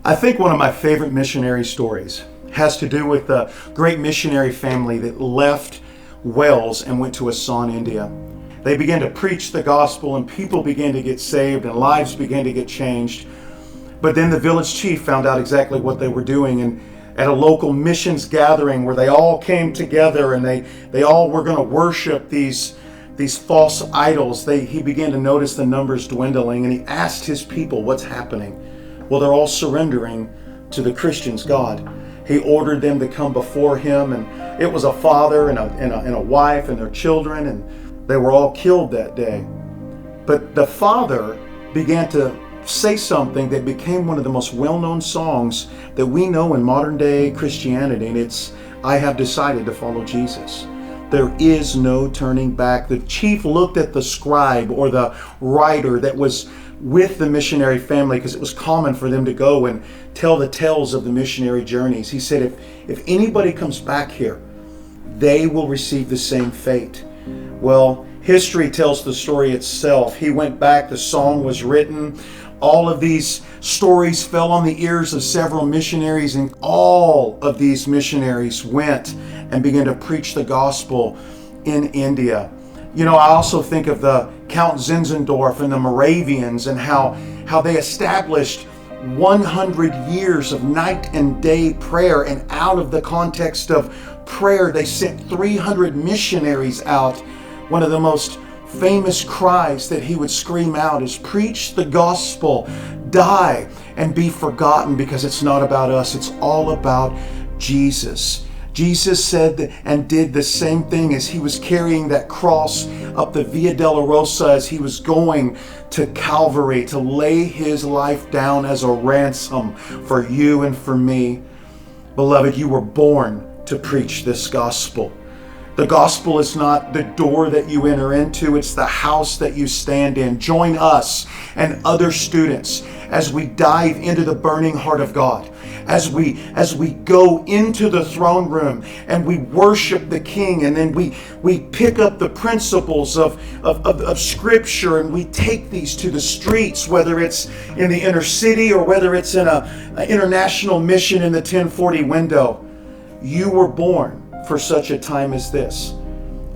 I think one of my favorite missionary stories has to do with the great missionary family that left Wales and went to Assam, India. They began to preach the gospel and people began to get saved and lives began to get changed. But then the village chief found out exactly what they were doing, and at a local missions gathering where they all came together and they all were going to worship these false idols, he began to notice the numbers dwindling, and he asked his people, what's happening? Well, they're all surrendering to the Christians' God. He ordered them to come before him, and it was a father and a wife and their children, and they were all killed that day. But the father began to say something that became one of the most well-known songs that we know in modern day Christianity, and it's, I have decided to follow Jesus. There is no turning back. The chief looked at the scribe or the writer that was with the missionary family, because it was common for them to go and tell the tales of the missionary journeys. He said, if anybody comes back here, they will receive the same fate. Well, history tells the story itself. He went back, the song was written, all of these stories fell on the ears of several missionaries, and all of these missionaries went and began to preach the gospel in India. You know, I also think of the Count Zinzendorf and the Moravians and how they established 100 years of night and day prayer, and out of the context of prayer, they sent 300 missionaries out. One of the most famous cries that he would scream out is, preach the gospel, die and be forgotten, because it's not about us, it's all about Jesus. Jesus said and did the same thing as he was carrying that cross up the Via Dolorosa, as he was going to Calvary to lay his life down as a ransom for you and for me. Beloved, you were born to preach this gospel. The gospel is not the door that you enter into, it's the house that you stand in. Join us and other students as we dive into the burning heart of God, as we go into the throne room and we worship the King, and then we pick up the principles of Scripture and we take these to the streets, whether it's in the inner city or whether it's in an international mission in the 1040 window. You were born for such a time as this.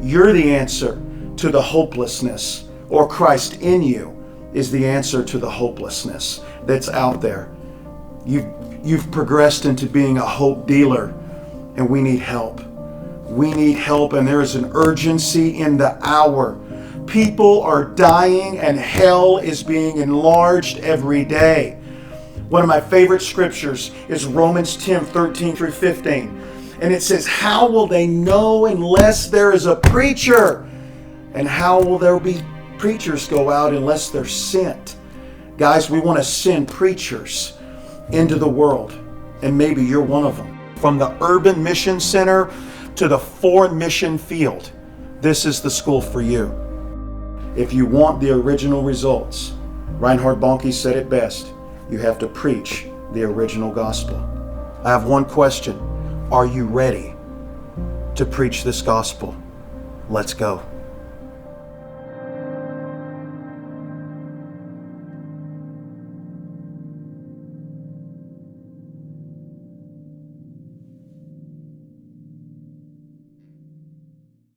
You're the answer to the hopelessness, or Christ in you is the answer to the hopelessness that's out there. You've progressed into being a hope dealer, and we need help. We need help, and there is an urgency in the hour. People are dying and hell is being enlarged every day. One of my favorite scriptures is Romans 10:13 through 15. And it says, how will they know unless there is a preacher? And how will there be preachers go out unless they're sent? Guys, we want to send preachers into the world. And maybe you're one of them. From the urban mission center to the foreign mission field, this is the school for you. If you want the original results, Reinhard Bonnke said it best, you have to preach the original gospel. I have one question. Are you ready to preach this gospel? Let's go.